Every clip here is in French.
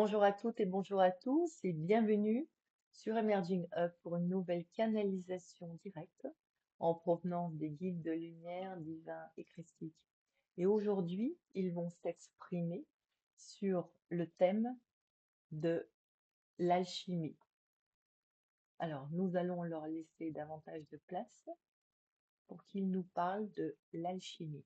Bonjour à toutes et bonjour à tous et bienvenue sur Emerging Hub pour une nouvelle canalisation directe en provenance des guides de lumière divins et christiques. Et aujourd'hui, ils vont s'exprimer sur le thème de l'alchimie. Alors, nous allons leur laisser davantage de place pour qu'ils nous parlent de l'alchimie.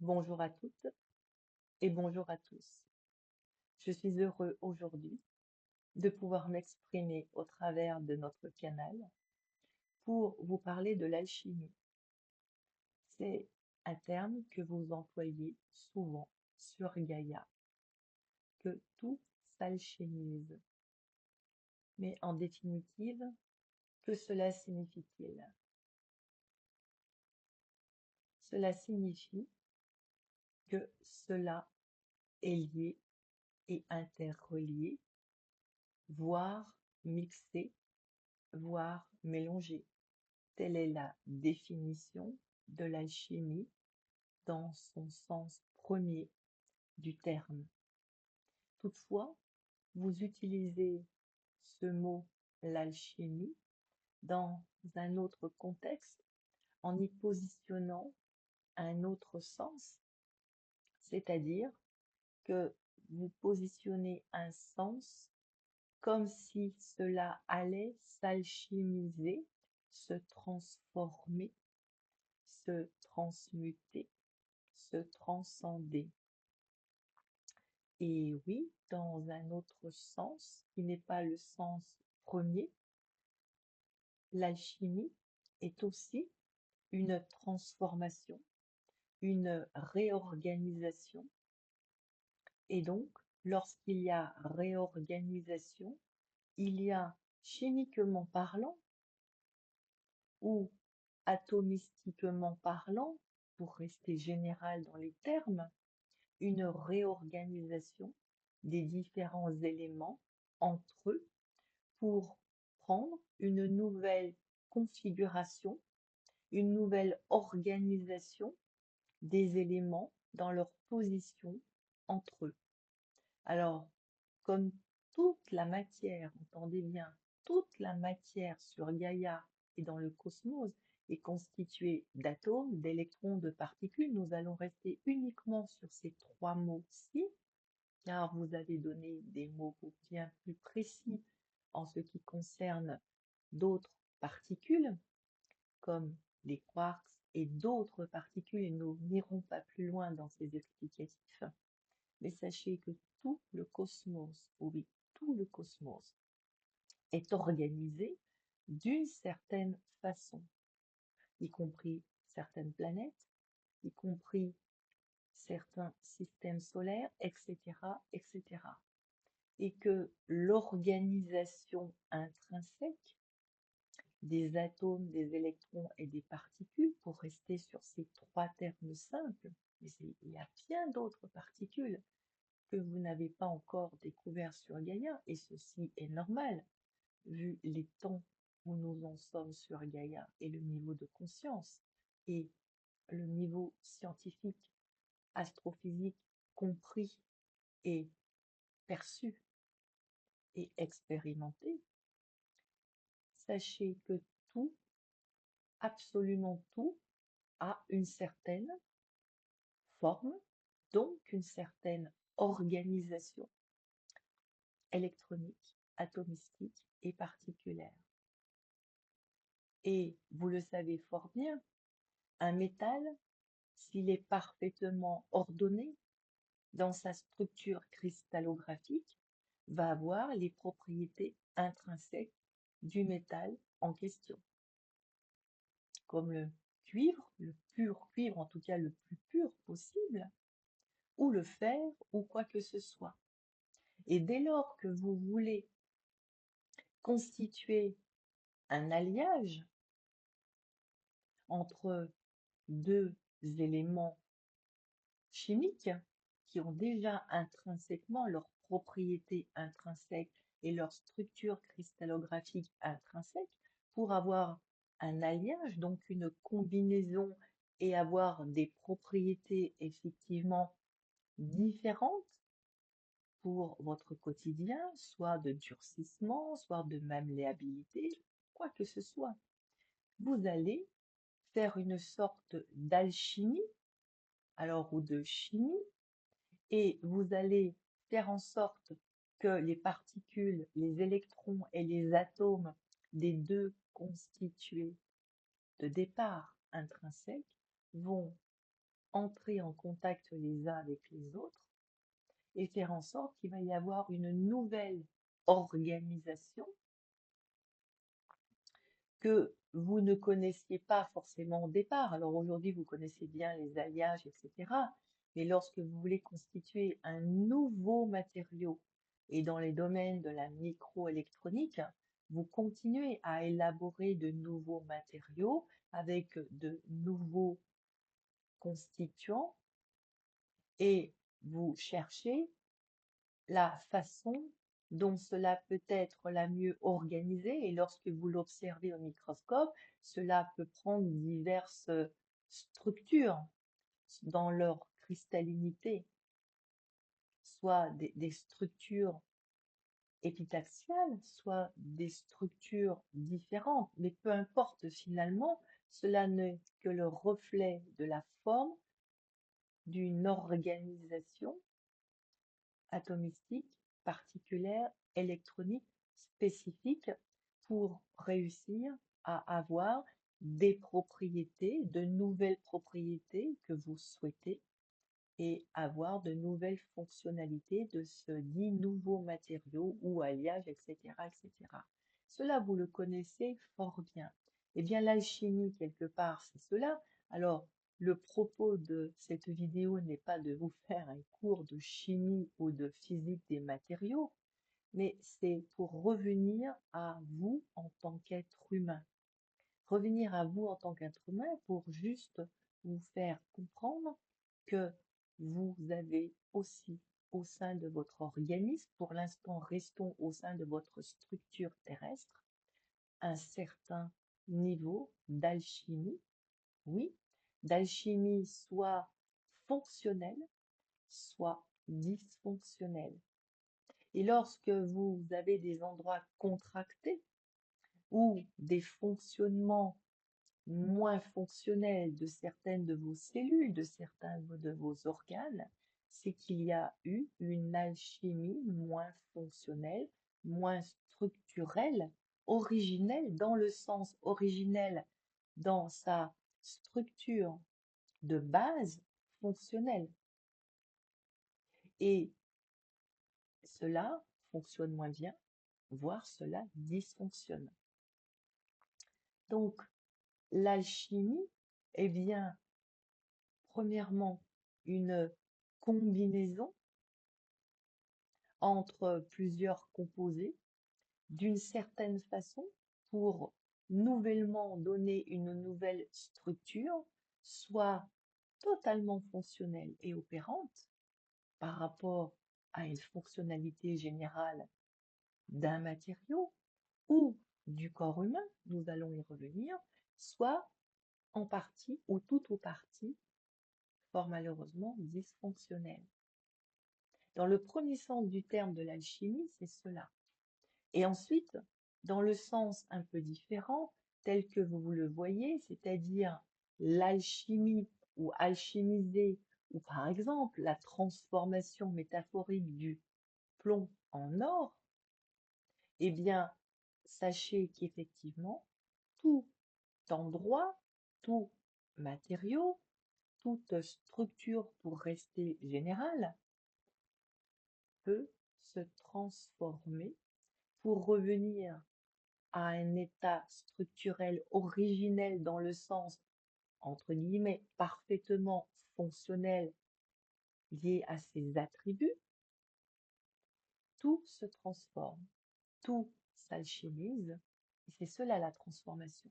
Bonjour à toutes et bonjour à tous. Je suis heureux aujourd'hui de pouvoir m'exprimer au travers de notre canal pour vous parler de l'alchimie. C'est un terme que vous employez souvent sur Gaïa, que tout s'alchimise. Mais en définitive, que cela signifie-t-il? Cela signifie que cela est lié et interrelié, voire mixé, voire mélangé. Telle est la définition de l'alchimie dans son sens premier du terme. Toutefois, vous utilisez ce mot l'alchimie dans un autre contexte en y positionnant un autre sens, c'est-à-dire que vous positionnez un sens comme si cela allait s'alchimiser, se transformer, se transmuter, se transcender. Et oui, dans un autre sens, qui n'est pas le sens premier, l'alchimie est aussi une transformation, une réorganisation. Et donc, lorsqu'il y a réorganisation, il y a chimiquement parlant ou atomistiquement parlant, pour rester général dans les termes, une réorganisation des différents éléments entre eux pour prendre une nouvelle configuration, une nouvelle organisation des éléments dans leur position entre eux. Alors, comme toute la matière, entendez bien, toute la matière sur Gaïa et dans le cosmos est constituée d'atomes, d'électrons, de particules, nous allons rester uniquement sur ces trois mots-ci, car vous avez donné des mots bien plus précis en ce qui concerne d'autres particules, comme les quarks et d'autres particules, et nous n'irons pas plus loin dans ces explicatifs. Mais sachez que tout le cosmos, oui, tout le cosmos est organisé d'une certaine façon, y compris certaines planètes, y compris certains systèmes solaires, etc., etc. Et que l'organisation intrinsèque des atomes, des électrons et des particules, pour rester sur ces trois termes simples, mais il y a bien d'autres particules que vous n'avez pas encore découvert sur Gaïa, et ceci est normal, vu les temps où nous en sommes sur Gaïa et le niveau de conscience et le niveau scientifique, astrophysique compris et perçu et expérimenté. Sachez que tout, absolument tout, a une certaine forme, donc une certaine organisation électronique, atomistique et particulaire. Et vous le savez fort bien, un métal, s'il est parfaitement ordonné dans sa structure cristallographique, va avoir les propriétés intrinsèques du métal en question. Comme le cuivre, le pur cuivre, en tout cas le plus pur possible, ou le fer, ou quoi que ce soit. Et dès lors que vous voulez constituer un alliage entre deux éléments chimiques qui ont déjà intrinsèquement leurs propriétés intrinsèques et leur structure cristallographique intrinsèque pour avoir un alliage, donc une combinaison et avoir des propriétés effectivement différentes pour votre quotidien, soit de durcissement, soit de malléabilité, quoi que ce soit. Vous allez faire une sorte d'alchimie, alors ou de chimie, et vous allez faire en sorte que les particules, les électrons et les atomes des deux constitués de départ intrinsèques vont entrer en contact les uns avec les autres et faire en sorte qu'il va y avoir une nouvelle organisation que vous ne connaissiez pas forcément au départ. Alors aujourd'hui, vous connaissez bien les alliages, etc. Mais lorsque vous voulez constituer un nouveau matériau, et dans les domaines de la microélectronique, vous continuez à élaborer de nouveaux matériaux avec de nouveaux constituants et vous cherchez la façon dont cela peut être la mieux organisée et lorsque vous l'observez au microscope, cela peut prendre diverses structures dans leur cristallinité, soit des structures épitaxiales, soit des structures différentes, mais peu importe finalement, cela n'est que le reflet de la forme d'une organisation atomistique, particulière, électronique, spécifique pour réussir à avoir des propriétés, de nouvelles propriétés que vous souhaitez et avoir de nouvelles fonctionnalités de ce dit nouveau matériau ou alliage, etc., etc. Cela, vous le connaissez fort bien. Eh bien, l'alchimie, quelque part, c'est cela. Alors, le propos de cette vidéo n'est pas de vous faire un cours de chimie ou de physique des matériaux, mais c'est pour revenir à vous en tant qu'être humain. Revenir à vous en tant qu'être humain pour juste vous faire comprendre que vous avez aussi au sein de votre organisme, pour l'instant restons au sein de votre structure terrestre, un certain niveau d'alchimie, oui, d'alchimie soit fonctionnelle, soit dysfonctionnelle. Et lorsque vous avez des endroits contractés ou des fonctionnements moins fonctionnels de certaines de vos cellules, de certains de vos organes, c'est qu'il y a eu une alchimie moins fonctionnelle, moins structurelle, originelle dans le sens originel dans sa structure de base fonctionnelle. Et cela fonctionne moins bien, voire cela dysfonctionne. Donc, l'alchimie, eh bien, premièrement, une combinaison entre plusieurs composés d'une certaine façon pour nouvellement donner une nouvelle structure, soit totalement fonctionnelle et opérante par rapport à une fonctionnalité générale d'un matériau ou du corps humain, nous allons y revenir, soit en partie ou tout ou partie fort malheureusement dysfonctionnel. Dans le premier sens du terme de l'alchimie, c'est cela. Et ensuite, dans le sens un peu différent, tel que vous le voyez, c'est-à-dire l'alchimie ou alchimiser, ou par exemple la transformation métaphorique du plomb en or, eh bien, sachez qu'effectivement, tout endroit, tout matériau, toute structure pour rester générale, peut se transformer pour revenir à un état structurel originel dans le sens, entre guillemets, parfaitement fonctionnel lié à ses attributs, tout se transforme, tout s'alchimise, et c'est cela la transformation,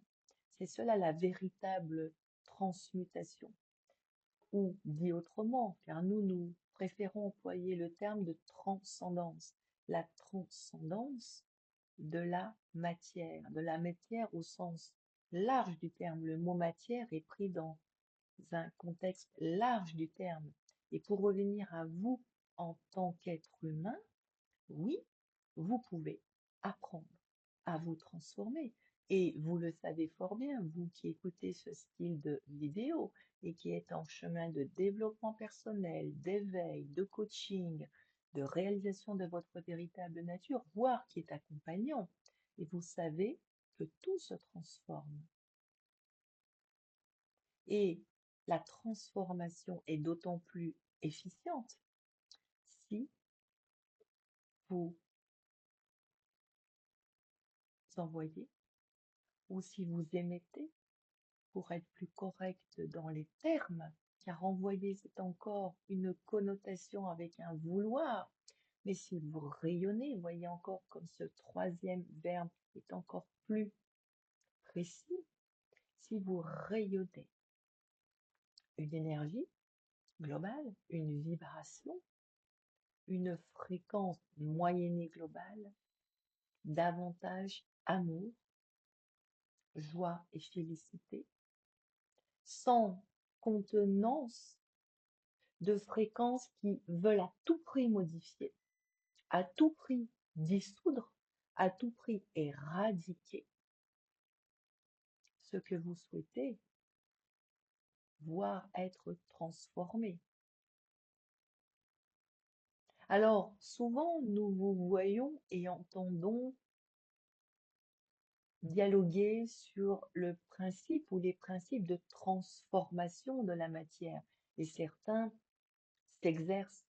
c'est cela la véritable transmutation. Ou dit autrement, car nous préférons employer le terme de transcendance. la transcendance de la matière au sens large du terme. Le mot matière est pris dans un contexte large du terme. Et pour revenir à vous en tant qu'être humain, oui, vous pouvez apprendre à vous transformer. Et vous le savez fort bien, vous qui écoutez ce style de vidéo et qui êtes en chemin de développement personnel, d'éveil, de coaching, de réalisation de votre véritable nature, voire qui est accompagnant. Et vous savez que tout se transforme. Et la transformation est d'autant plus efficiente si vous envoyez ou si vous émettez, pour être plus correct dans les termes, car envoyer c'est encore une connotation avec un vouloir, mais si vous rayonnez, voyez encore comme ce troisième verbe est encore plus précis, si vous rayonnez une énergie globale, une vibration, une fréquence moyennée globale, davantage amour, joie et félicité, sans contenance de fréquences qui veulent à tout prix modifier, à tout prix dissoudre, à tout prix éradiquer ce que vous souhaitez voir être transformé. Alors, souvent, nous vous voyons et entendons dialoguer sur le principe ou les principes de transformation de la matière. Et certains s'exercent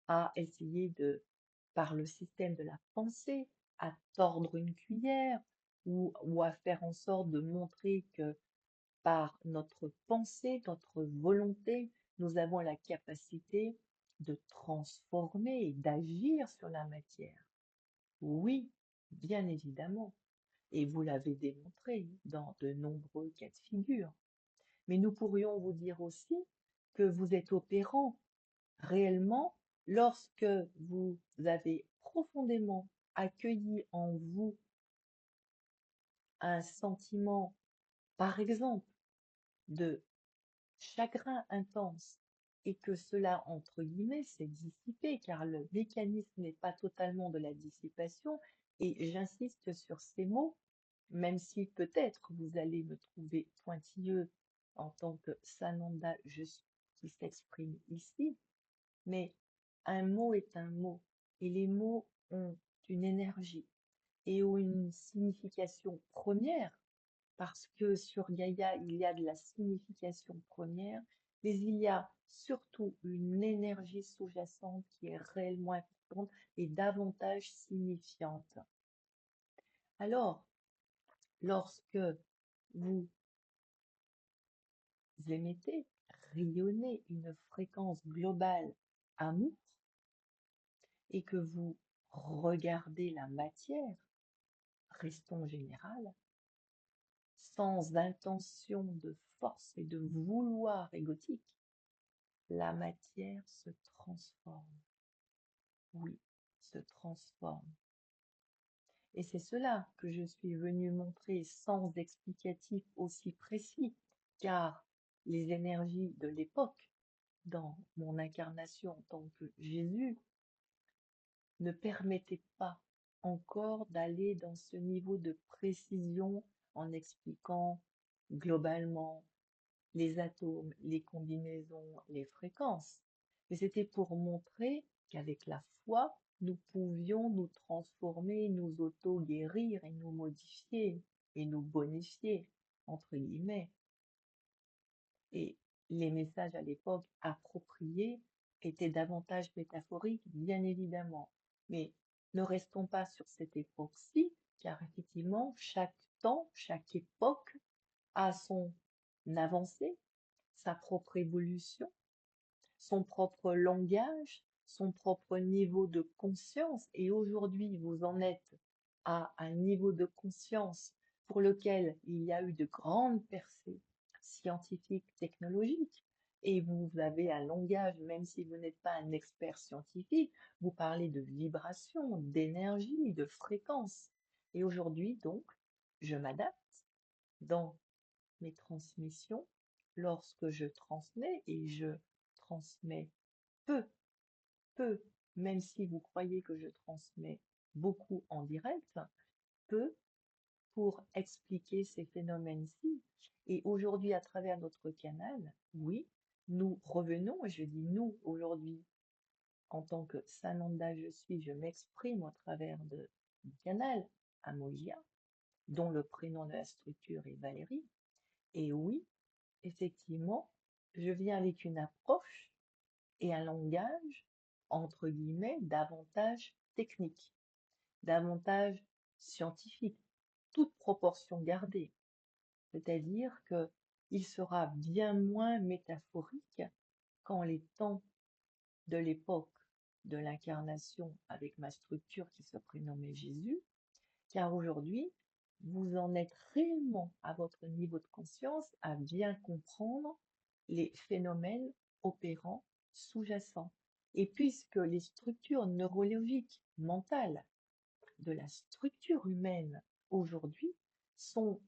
à essayer de, par le système de la pensée, à tordre une cuillère ou à faire en sorte de montrer que par notre pensée, notre volonté, nous avons la capacité de transformer et d'agir sur la matière. Oui, bien évidemment. Et vous l'avez démontré dans de nombreux cas de figure. Mais nous pourrions vous dire aussi que vous êtes opérant réellement lorsque vous avez profondément accueilli en vous un sentiment, par exemple, de chagrin intense et que cela, entre guillemets, s'est dissipé, car le mécanisme n'est pas totalement de la dissipation, et j'insiste sur ces mots, même si peut-être vous allez me trouver pointilleux en tant que Sananda qui s'exprime ici, mais un mot est un mot, et les mots ont une énergie et ont une signification première, parce que sur Gaïa, il y a de la signification première, mais il y a surtout une énergie sous-jacente qui est réellement importante et davantage signifiante. Alors, lorsque vous émettez, rayonnez une fréquence globale amour et que vous regardez la matière, restons général, sans intention de force et de vouloir égotique, la matière se transforme. Oui, se transforme. Et c'est cela que je suis venue montrer sans explicatif aussi précis, car les énergies de l'époque, dans mon incarnation en tant que Jésus, ne permettaient pas encore d'aller dans ce niveau de précision en expliquant globalement les atomes, les combinaisons, les fréquences. Mais c'était pour montrer qu'avec la foi, nous pouvions nous transformer, nous auto-guérir et nous modifier et nous bonifier, entre guillemets. Et les messages à l'époque appropriés étaient davantage métaphoriques, bien évidemment. Mais ne restons pas sur cette époque-ci, car effectivement, chaque temps, chaque époque a son avancée, sa propre évolution, son propre langage, son propre niveau de conscience. Et aujourd'hui, vous en êtes à un niveau de conscience pour lequel il y a eu de grandes percées scientifiques, technologiques. Et vous avez un langage, même si vous n'êtes pas un expert scientifique, vous parlez de vibration, d'énergie, de fréquence. Et aujourd'hui, donc, je m'adapte dans mes transmissions lorsque je transmets, et je transmets peu, peu, même si vous croyez que je transmets beaucoup en direct, peu pour expliquer ces phénomènes-ci. Et aujourd'hui, à travers notre canal, oui, nous revenons, et je dis nous aujourd'hui, en tant que Sananda je suis, je m'exprime au travers du canal Amogia, dont le prénom de la structure est Valérie. Et oui, effectivement, je viens avec une approche et un langage, entre guillemets, davantage technique, davantage scientifique, toute proportion gardée. C'est-à-dire que il sera bien moins métaphorique qu'en les temps de l'époque de l'incarnation avec ma structure qui se prénommait Jésus, car aujourd'hui, vous en êtes réellement à votre niveau de conscience à bien comprendre les phénomènes opérants sous-jacents. Et puisque les structures neurologiques mentales de la structure humaine aujourd'hui sont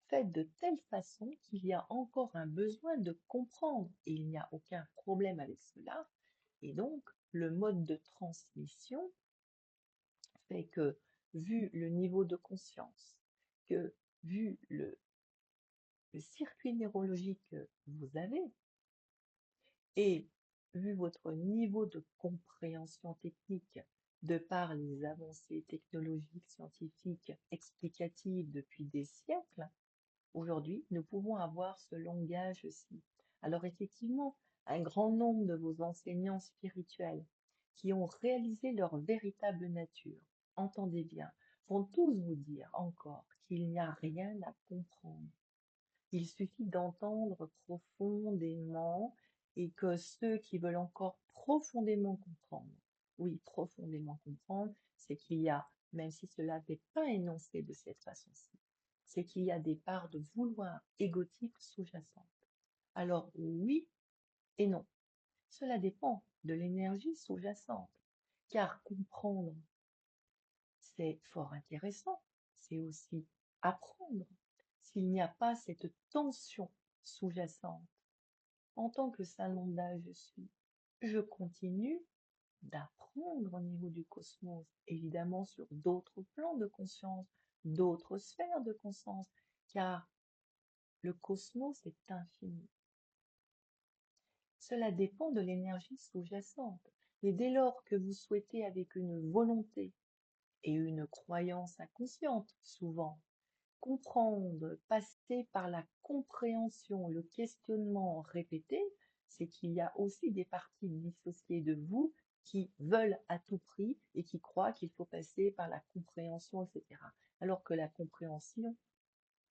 faites de telle façon qu'il y a encore un besoin de comprendre, et il n'y a aucun problème avec cela. Et donc, le mode de transmission fait que, vu le niveau de conscience, que vu le circuit neurologique que vous avez, et vu votre niveau de compréhension technique de par les avancées technologiques, scientifiques, explicatives depuis des siècles, aujourd'hui, nous pouvons avoir ce langage-ci. Alors effectivement, un grand nombre de vos enseignants spirituels qui ont réalisé leur véritable nature, entendez bien, vont tous vous dire encore qu'il n'y a rien à comprendre. Il suffit d'entendre profondément, et que ceux qui veulent encore profondément comprendre, oui, profondément comprendre, c'est qu'il y a, même si cela n'est pas énoncé de cette façon-ci, c'est qu'il y a des parts de vouloir égotique sous-jacentes. Alors oui et non. Cela dépend de l'énergie sous-jacente, car comprendre, c'est fort intéressant, c'est aussi apprendre. S'il n'y a pas cette tension sous-jacente, en tant que Sananda je suis, je continue d'apprendre au niveau du cosmos, évidemment sur d'autres plans de conscience, d'autres sphères de conscience, car le cosmos est infini. Cela dépend de l'énergie sous-jacente. Et dès lors que vous souhaitez avec une volonté et une croyance inconsciente, souvent, comprendre, passer par la compréhension, le questionnement répété, c'est qu'il y a aussi des parties dissociées de vous qui veulent à tout prix et qui croient qu'il faut passer par la compréhension, etc. Alors que la compréhension,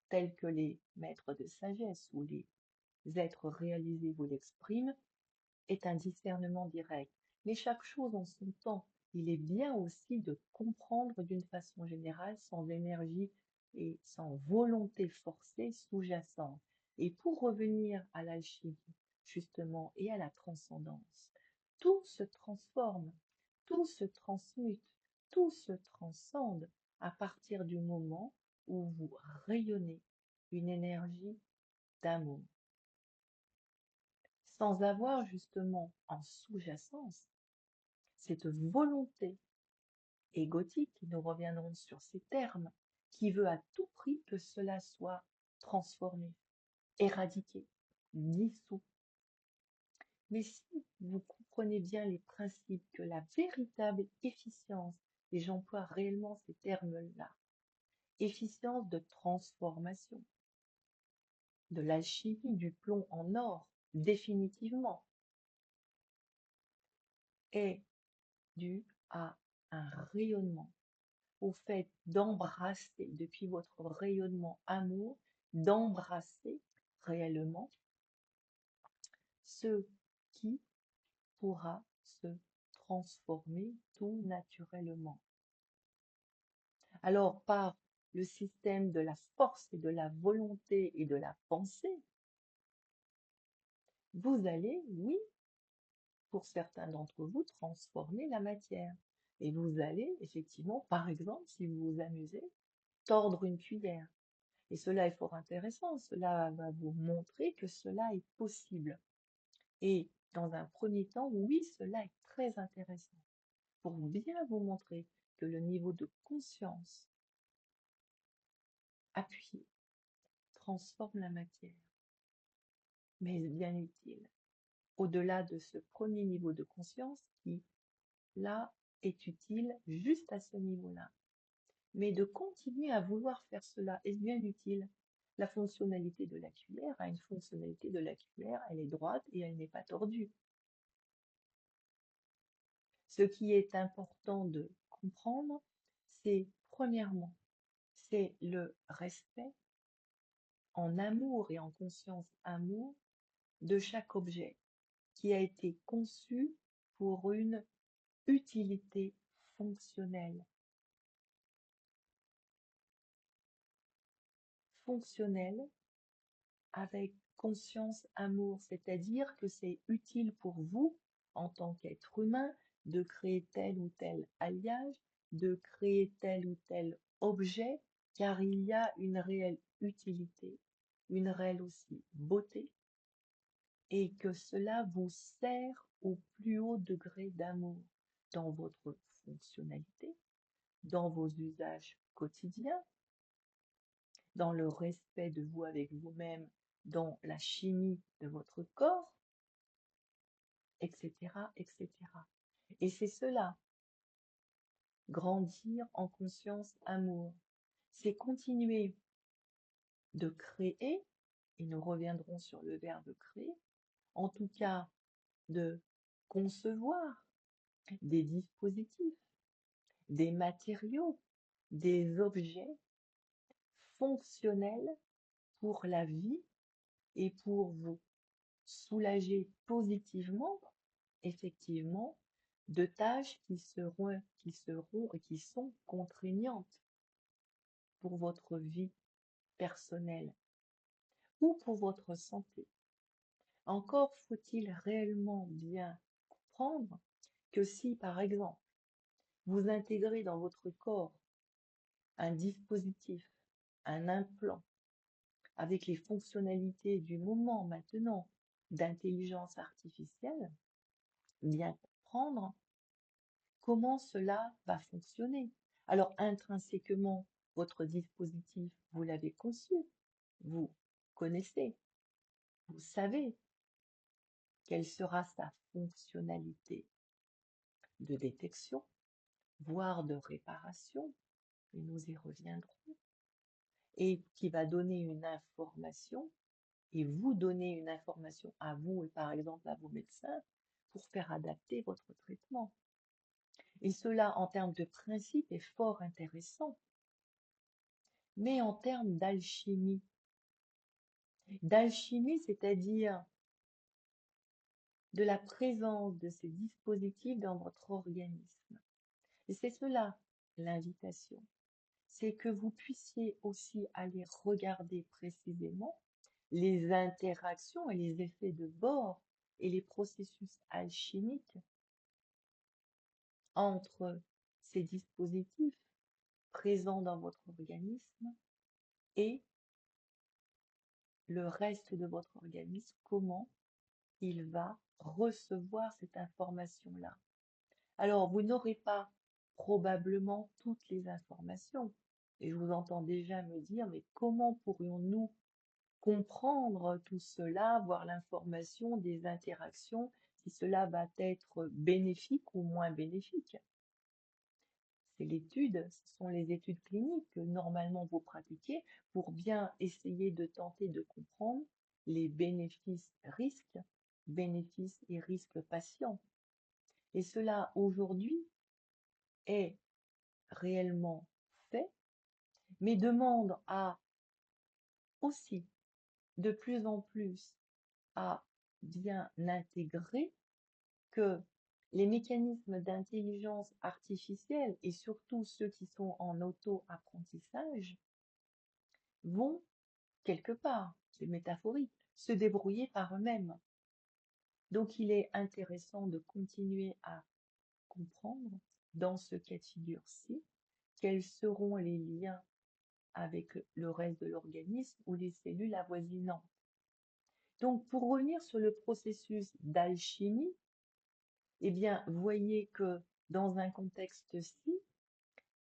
telle que les maîtres de sagesse ou les êtres réalisés vous l'expriment, est un discernement direct. Mais chaque chose en son temps. Il est bien aussi de comprendre d'une façon générale sans énergie et sans volonté forcée sous-jacente. Et pour revenir à l'alchimie, justement, et à la transcendance, tout se transforme, tout se transmute, tout se transcende à partir du moment où vous rayonnez une énergie d'amour, sans avoir justement en sous-jacence cette volonté égotique, nous reviendrons sur ces termes, qui veut à tout prix que cela soit transformé, éradiqué, dissous. Mais si vous comprenez bien les principes, que la véritable efficience, et j'emploie réellement ces termes-là, efficience de transformation, de l'alchimie du plomb en or, définitivement, est due à un rayonnement, au fait d'embrasser depuis votre rayonnement amour, d'embrasser réellement ce qui pourra se transformer tout naturellement. Alors, par le système de la force et de la volonté et de la pensée, vous allez, oui, pour certains d'entre vous, transformer la matière. Et vous allez, effectivement, par exemple, si vous vous amusez, tordre une cuillère. Et cela est fort intéressant, cela va vous montrer que cela est possible. Et dans un premier temps, oui, cela est très intéressant pour bien vous montrer que le niveau de conscience appuyé transforme la matière, mais est bien utile. Au-delà de ce premier niveau de conscience qui, là, est utile juste à ce niveau-là. Mais de continuer à vouloir faire cela est bien utile. La fonctionnalité de la cuillère a une fonctionnalité de la cuillère, elle est droite et elle n'est pas tordue. Ce qui est important de comprendre, c'est premièrement, c'est le respect en amour et en conscience amour de chaque objet qui a été conçu pour une utilité fonctionnelle. Fonctionnelle avec conscience amour, c'est-à-dire que c'est utile pour vous en tant qu'être humain de créer tel ou tel alliage, de créer tel ou tel objet, car il y a une réelle utilité, une réelle aussi beauté, et que cela vous sert au plus haut degré d'amour dans votre fonctionnalité, dans vos usages quotidiens, dans le respect de vous avec vous-même, dans la chimie de votre corps, etc., etc. Et c'est cela, grandir en conscience amour. C'est continuer de créer, et nous reviendrons sur le verbe créer, en tout cas de concevoir des dispositifs, des matériaux, des objets fonctionnels pour la vie et pour vous soulager positivement, effectivement, de tâches qui sont contraignantes pour votre vie personnelle ou pour votre santé. Encore faut-il réellement bien comprendre que si, par exemple, vous intégrez dans votre corps un dispositif, un implant, avec les fonctionnalités du moment maintenant d'intelligence artificielle, bien comprendre comment cela va fonctionner. Alors intrinsèquement, votre dispositif, vous l'avez conçu, vous connaissez, vous savez quelle sera sa fonctionnalité de détection, voire de réparation, et nous y reviendrons, et qui va donner une information, et vous donner une information à vous et par exemple à vos médecins pour faire adapter votre traitement. Et cela, en termes de principe, est fort intéressant. Mais en termes d'alchimie, c'est-à-dire de la présence de ces dispositifs dans votre organisme. Et c'est cela l'invitation, c'est que vous puissiez aussi aller regarder précisément les interactions et les effets de bord et les processus alchimiques entre ces dispositifs présents dans votre organisme et le reste de votre organisme, comment il va recevoir cette information-là. Alors, vous n'aurez pas probablement toutes les informations. Et je vous entends déjà me dire, mais comment pourrions-nous comprendre tout cela, voir l'information des interactions, si cela va être bénéfique ou moins bénéfique? C'est l'étude, ce sont les études cliniques que normalement vous pratiquez pour bien essayer de tenter de comprendre les bénéfices-risques, bénéfices et risques patients. Et cela aujourd'hui est réellement fait, mais demande à aussi de plus en plus à bien intégrer que les mécanismes d'intelligence artificielle et surtout ceux qui sont en auto-apprentissage vont quelque part, c'est métaphorique, se débrouiller par eux-mêmes. Donc, il est intéressant de continuer à comprendre dans ce cas de figure-ci quels seront les liens avec le reste de l'organisme ou les cellules avoisinantes. Donc, pour revenir sur le processus d'alchimie, eh bien, voyez que dans un contexte-ci,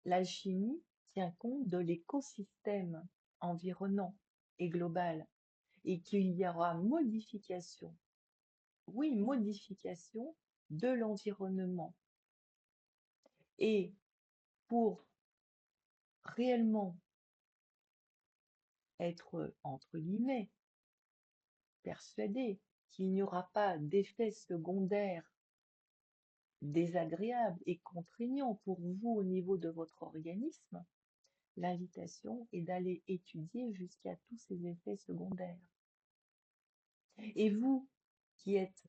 l'alchimie tient compte de l'écosystème environnant et global et qu'il y aura modification, oui, modification de l'environnement. Et pour réellement être, entre guillemets, persuadé qu'il n'y aura pas d'effet secondaire désagréable et contraignant pour vous au niveau de votre organisme, l'invitation est d'aller étudier jusqu'à tous ces effets secondaires. Et vous, qui êtes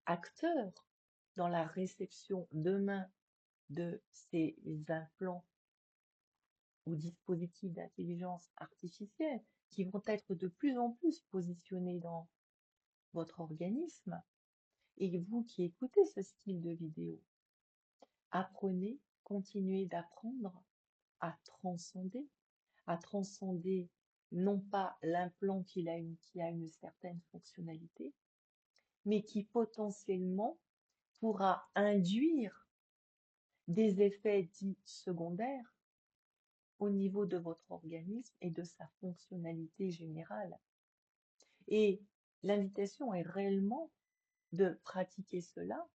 acteur dans la réception demain de ces implants ou dispositifs d'intelligence artificielle qui vont être de plus en plus positionnés dans votre organisme, et vous qui écoutez ce style de vidéo, apprenez, continuez d'apprendre à transcender non pas l'implant qui a une certaine fonctionnalité, mais qui potentiellement pourra induire des effets dits secondaires au niveau de votre organisme et de sa fonctionnalité générale. Et l'invitation est réellement de pratiquer cela,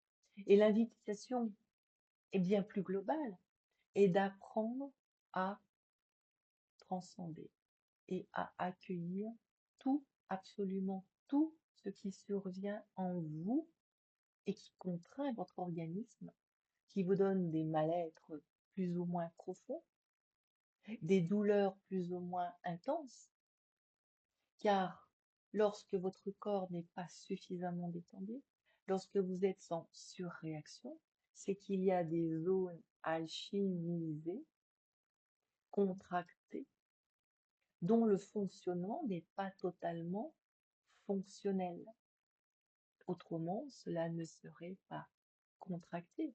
et l'invitation est bien plus globale, et d'apprendre à transcender et à accueillir tout, absolument tout ce qui survient en vous et qui contraint votre organisme, qui vous donne des mal-être plus ou moins profonds, des douleurs plus ou moins intenses, car lorsque votre corps n'est pas suffisamment détendu, lorsque vous êtes en surréaction, c'est qu'il y a des zones alchimisées, contractées, dont le fonctionnement n'est pas totalement fonctionnel. Autrement, cela ne serait pas contracté.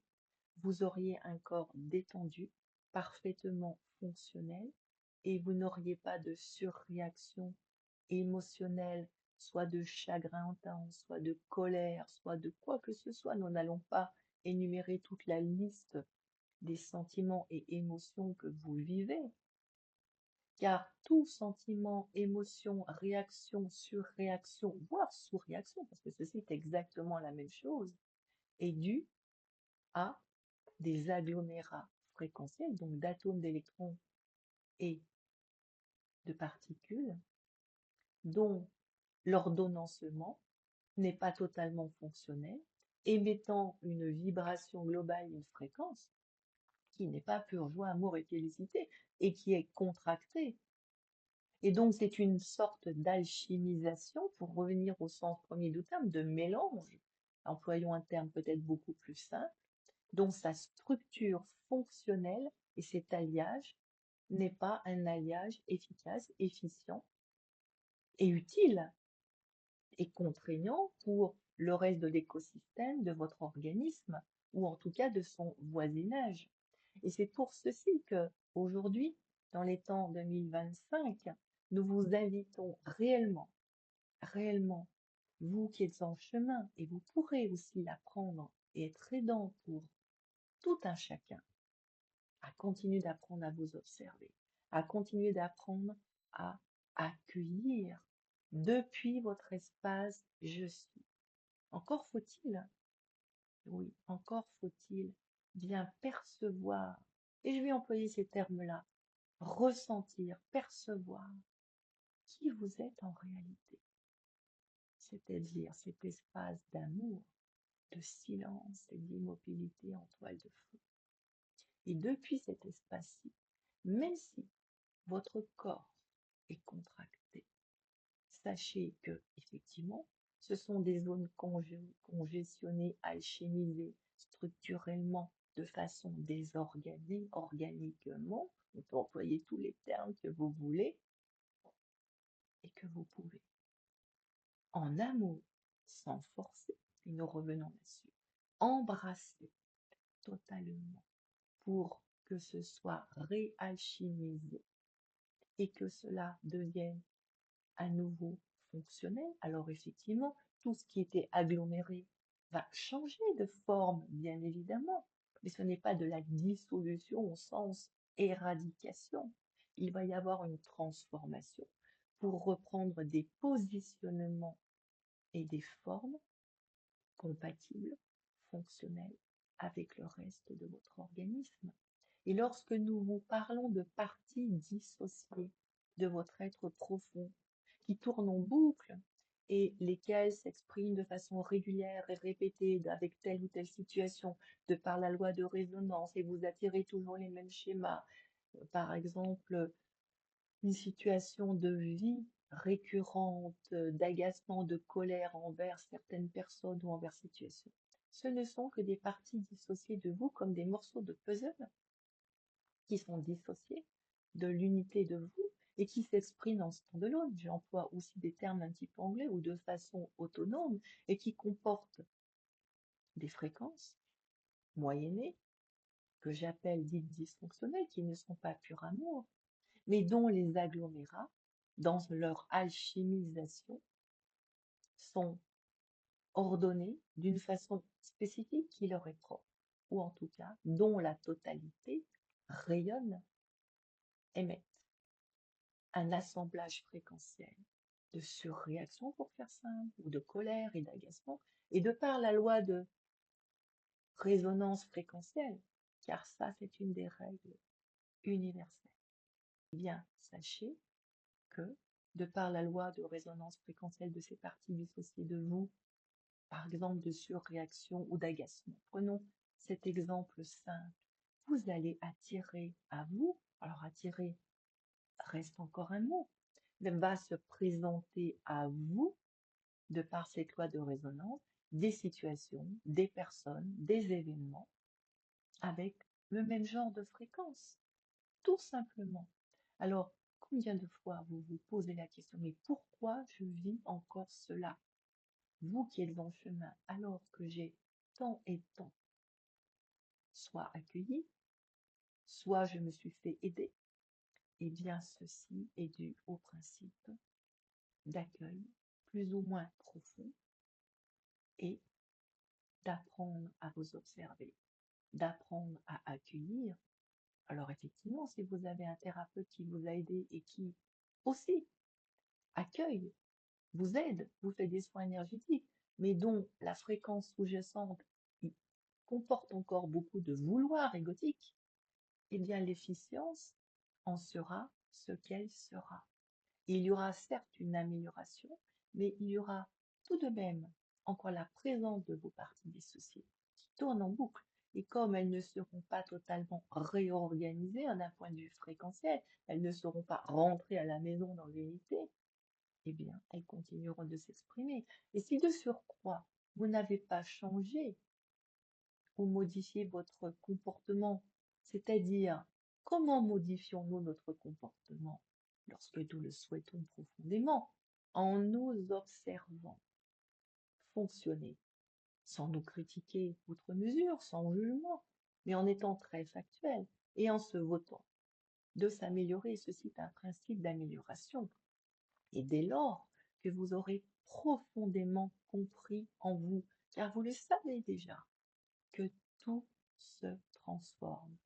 Vous auriez un corps détendu, parfaitement fonctionnel, et vous n'auriez pas de surréaction émotionnelle, soit de chagrin intense, soit de colère, soit de quoi que ce soit. Nous n'allons pas énumérer toute la liste des sentiments et émotions que vous vivez, car tout sentiment, émotion, réaction, surréaction, voire sous-réaction, parce que ceci est exactement la même chose, est dû à des agglomérats fréquentiels, donc d'atomes, d'électrons et de particules, dont l'ordonnancement n'est pas totalement fonctionnel, émettant une vibration globale, une fréquence, qui n'est pas pure joie, amour et félicité, et qui est contractée. Et donc, c'est une sorte d'alchimisation, pour revenir au sens premier du terme, de mélange, employons un terme peut-être beaucoup plus simple, dont sa structure fonctionnelle et cet alliage n'est pas un alliage efficace, efficient et utile et contraignant pour le reste de l'écosystème de votre organisme ou en tout cas de son voisinage. Et c'est pour ceci que aujourd'hui, dans les temps 2025, nous vous invitons réellement, vous qui êtes en chemin, et vous pourrez aussi l'apprendre et être aidant pour tout un chacun, à continuer d'apprendre à vous observer, à continuer d'apprendre à accueillir depuis votre espace je suis. Encore faut-il, oui, encore faut-il bien percevoir, et je vais employer ces termes-là, ressentir, percevoir qui vous êtes en réalité, c'est-à-dire cet espace d'amour, de silence et d'immobilité en toile de feu. Et depuis cet espace-ci, même si votre corps est contracté, sachez que, effectivement, ce sont des zones congestionnées, alchimisées, structurellement, de façon désorganisée, organiquement. On peut employer tous les termes que vous voulez et que vous pouvez, en amour, sans forcer, et nous revenons là-dessus, embrasser totalement pour que ce soit réalchimisé et que cela devienne à nouveau fonctionnel. Alors effectivement, tout ce qui était aggloméré va changer de forme, bien évidemment, mais ce n'est pas de la dissolution au sens éradication. Il va y avoir une transformation pour reprendre des positionnements et des formes compatibles, fonctionnelles avec le reste de votre organisme. Et lorsque nous vous parlons de parties dissociées de votre être profond, qui tournent en boucle et lesquelles s'expriment de façon régulière et répétée avec telle ou telle situation, de par la loi de résonance, et vous attirez toujours les mêmes schémas. Par exemple, une situation de vie récurrente, d'agacement, de colère envers certaines personnes ou envers situations. Ce ne sont que des parties dissociées de vous comme des morceaux de puzzle qui sont dissociés de l'unité de vous et qui s'expriment en stand-alone. J'emploie aussi des termes un petit peu anglais ou de façon autonome et qui comportent des fréquences moyennées que j'appelle dites dysfonctionnelles, qui ne sont pas pur amour, mais dont les agglomérats, dans leur alchimisation, sont ordonnés d'une façon spécifique qui leur est propre, ou en tout cas dont la totalité rayonne, émet un assemblage fréquentiel de surréaction, pour faire simple, ou de colère et d'agacement, et de par la loi de résonance fréquentielle, car ça c'est une des règles universelles. Eh bien, sachez que, de par la loi de résonance fréquentielle de ces parties dissociées de vous, par exemple de surréaction ou d'agacement, prenons cet exemple simple, vous allez attirer à vous, alors attirer reste encore un mot, va se présenter à vous, de par cette loi de résonance, des situations, des personnes, des événements avec le même genre de fréquence, tout simplement. Alors, combien de fois vous vous posez la question, mais pourquoi je vis encore cela? Vous qui êtes en chemin, alors que j'ai tant et tant, soit accueilli, soit je me suis fait aider, eh bien ceci est dû au principe d'accueil plus ou moins profond et d'apprendre à vous observer, d'apprendre à accueillir. Alors effectivement, si vous avez un thérapeute qui vous a aidé et qui aussi accueille, vous aide, vous fait des soins énergétiques, mais dont la fréquence sous-jacente comporte encore beaucoup de vouloir égotique, eh bien l'efficience en sera ce qu'elle sera. Il y aura certes une amélioration, mais il y aura tout de même encore la présence de vos parties dissociées qui tournent en boucle. Et comme elles ne seront pas totalement réorganisées d'un point de vue fréquentiel, elles ne seront pas rentrées à la maison dans l'unité, eh bien, elles continueront de s'exprimer. Et si de surcroît, vous n'avez pas changé ou modifié votre comportement, c'est-à-dire comment modifions-nous notre comportement lorsque nous le souhaitons profondément, en nous observant fonctionner, sans nous critiquer outre mesure, sans jugement, mais en étant très factuel et en se votant de s'améliorer. Ceci est un principe d'amélioration. Et dès lors que vous aurez profondément compris en vous, car vous le savez déjà, que tout se transforme,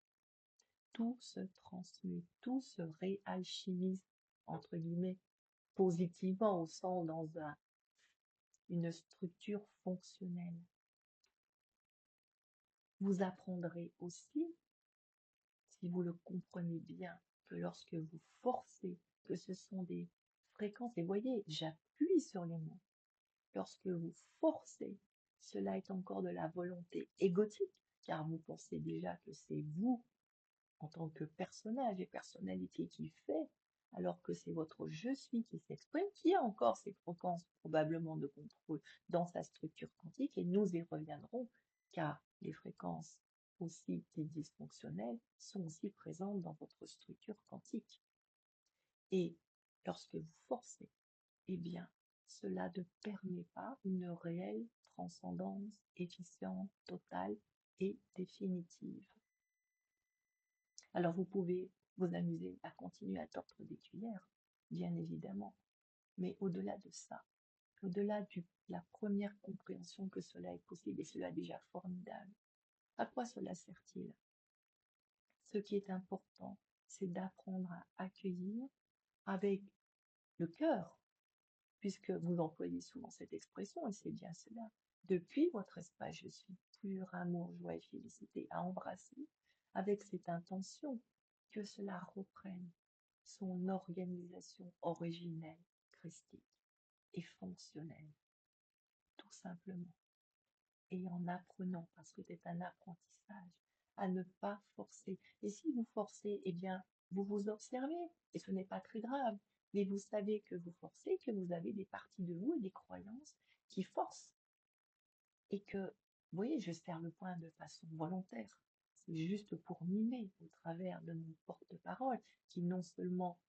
tout se transmute, tout se réalchimise, entre guillemets, positivement au sens dans une structure fonctionnelle. Vous apprendrez aussi, si vous le comprenez bien, que lorsque vous forcez, que ce sont des fréquences, et voyez, j'appuie sur les mots, lorsque vous forcez, cela est encore de la volonté égotique, car vous pensez déjà que c'est vous, en tant que personnage et personnalité, qui fait, alors que c'est votre je suis qui s'exprime, qui a encore ces fréquences probablement de contrôle dans sa structure quantique, et nous y reviendrons, car les fréquences aussi dites dysfonctionnelles sont aussi présentes dans votre structure quantique. Et lorsque vous forcez, eh bien, cela ne permet pas une réelle transcendance efficiente, totale et définitive. Alors vous pouvez vous amuser à continuer à tordre des cuillères, bien évidemment, mais au-delà de ça, au-delà de la première compréhension que cela est possible, et cela est déjà formidable, à quoi cela sert-il? Ce qui est important, c'est d'apprendre à accueillir avec le cœur, puisque vous employez souvent cette expression, et c'est bien cela. Depuis votre espace, je suis pur amour, joie et félicité à embrasser, avec cette intention que cela reprenne son organisation originelle, christique et fonctionnelle, tout simplement. Et en apprenant, parce que c'est un apprentissage, à ne pas forcer. Et si vous forcez, eh bien, vous vous observez, et ce n'est pas très grave, mais vous savez que vous forcez, que vous avez des parties de vous et des croyances qui forcent. Et que, vous voyez, je serre le point de façon volontaire. C'est juste pour mimer au travers de mon porte-parole, qui non seulement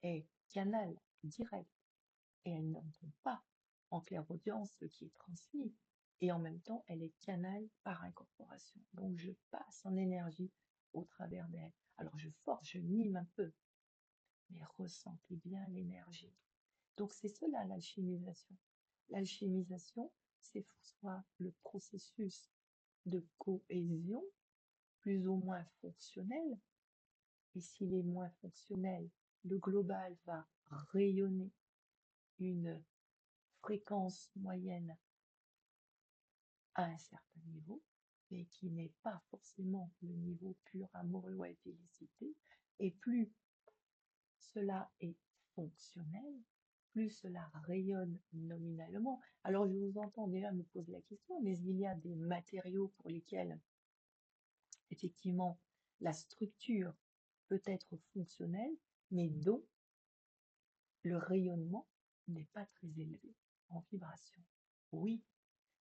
est canal direct, et elle n'entend pas en clairaudience ce qui est transmis, et en même temps, elle est canal par incorporation. Donc, je passe en énergie au travers d'elle. Alors, je force, je mime un peu, mais ressentez bien l'énergie. Donc, c'est cela l'alchimisation. L'alchimisation, c'est soit le processus de cohésion, plus ou moins fonctionnel, et s'il est moins fonctionnel, le global va rayonner une fréquence moyenne à un certain niveau, mais qui n'est pas forcément le niveau pur amour, joie et félicité. Et plus cela est fonctionnel, plus cela rayonne nominalement. Alors je vous entends déjà me poser la question, mais il y a des matériaux pour lesquels effectivement la structure peut être fonctionnelle, mais dont le rayonnement n'est pas très élevé en vibration. Oui,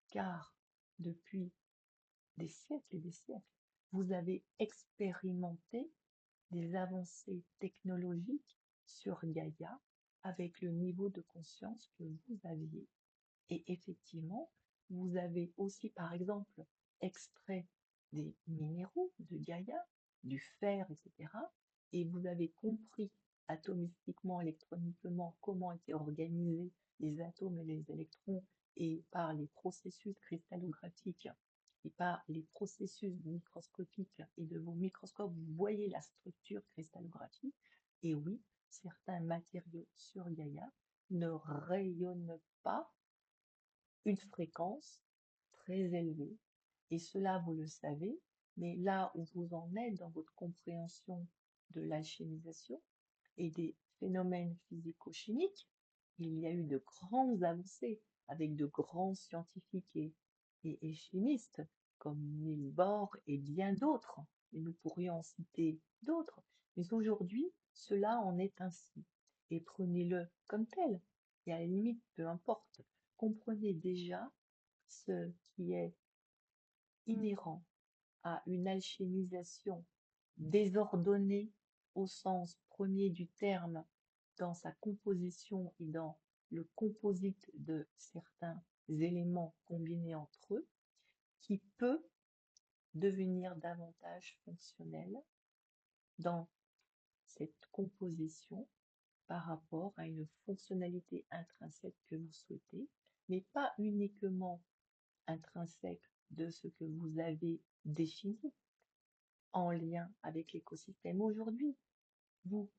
car depuis des siècles et des siècles, vous avez expérimenté des avancées technologiques sur Gaïa avec le niveau de conscience que vous aviez. Et effectivement, vous avez aussi, par exemple, extrait des minéraux de Gaïa, du fer, etc. Et vous avez compris atomistiquement, électroniquement, comment étaient organisés les atomes et les électrons, et par les processus cristallographiques et par les processus microscopiques et de vos microscopes, vous voyez la structure cristallographique. Et oui, certains matériaux sur Gaïa ne rayonnent pas une fréquence très élevée. Et cela, vous le savez, mais là où vous en êtes dans votre compréhension de l'alchimisation et des phénomènes physico-chimiques, il y a eu de grandes avancées avec de grands scientifiques et chimistes comme Niels Bohr et bien d'autres. Et nous pourrions en citer d'autres. Mais aujourd'hui, cela en est ainsi. Et prenez-le comme tel. Et à la limite, peu importe. Comprenez déjà ce qui est inhérent à une alchimisation désordonnée au sens premier du terme dans sa composition et dans le composite de certains éléments combinés entre eux, qui peut devenir davantage fonctionnel dans cette composition par rapport à une fonctionnalité intrinsèque que vous souhaitez, mais pas uniquement intrinsèque de ce que vous avez défini en lien avec l'écosystème. Aujourd'hui, vous,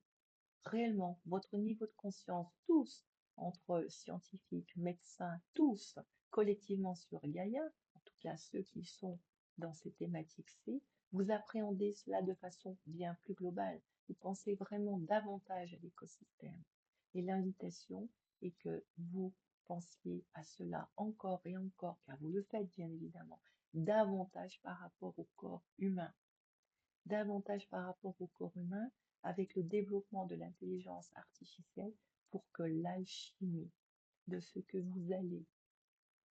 réellement, votre niveau de conscience, tous, entre scientifiques, médecins, tous, collectivement sur Gaïa, en tout cas ceux qui sont dans ces thématiques-ci, vous appréhendez cela de façon bien plus globale. Vous pensez vraiment davantage à l'écosystème. Et l'invitation est que vous pensiez à cela encore et encore, car vous le faites bien évidemment, davantage par rapport au corps humain, davantage par rapport au corps humain avec le développement de l'intelligence artificielle pour que l'alchimie de ce que vous allez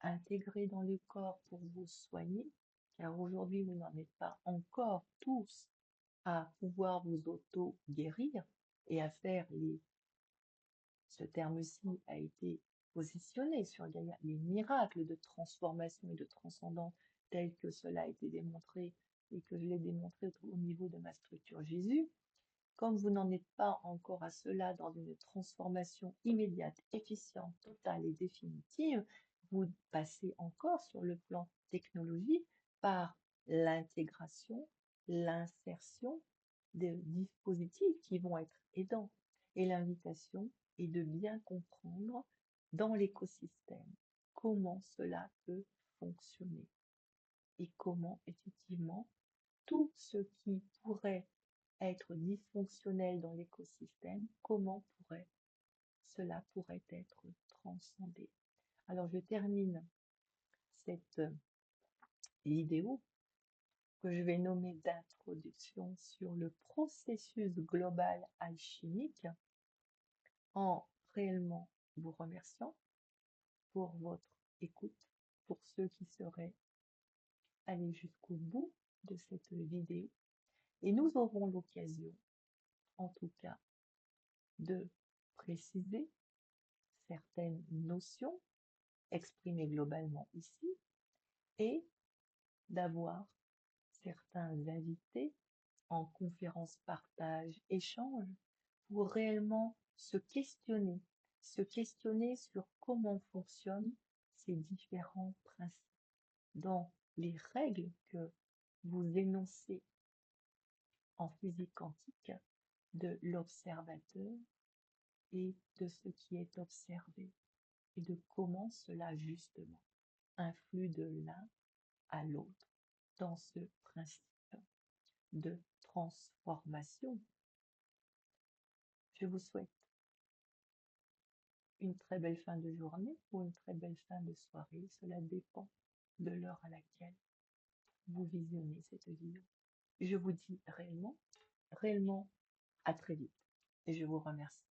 intégrer dans le corps pour vous soigner, car aujourd'hui vous n'en êtes pas encore tous à pouvoir vous auto-guérir et à faire ce terme-ci a été positionner sur Gaïa, les miracles de transformation et de transcendance tels que cela a été démontré et que je l'ai démontré au niveau de ma structure Jésus, comme vous n'en êtes pas encore à cela dans une transformation immédiate, efficiente, totale et définitive, vous passez encore sur le plan technologique par l'intégration, l'insertion de dispositifs qui vont être aidants. Et l'invitation est de bien comprendre dans l'écosystème comment cela peut fonctionner et comment effectivement tout ce qui pourrait être dysfonctionnel dans l'écosystème, comment cela pourrait être transcendé. Alors je termine cette vidéo que je vais nommer d'introduction sur le processus global alchimique en réellement vous remerciant pour votre écoute, pour ceux qui seraient allés jusqu'au bout de cette vidéo. Et nous aurons l'occasion, en tout cas, de préciser certaines notions exprimées globalement ici et d'avoir certains invités en conférence, partage, échange pour réellement se questionner sur comment fonctionnent ces différents principes dans les règles que vous énoncez en physique quantique de l'observateur et de ce qui est observé et de comment cela justement influe de l'un à l'autre dans ce principe de transformation. Je vous souhaite une très belle fin de journée ou une très belle fin de soirée. Cela dépend de l'heure à laquelle vous visionnez cette vidéo. Je vous dis réellement à très vite et je vous remercie.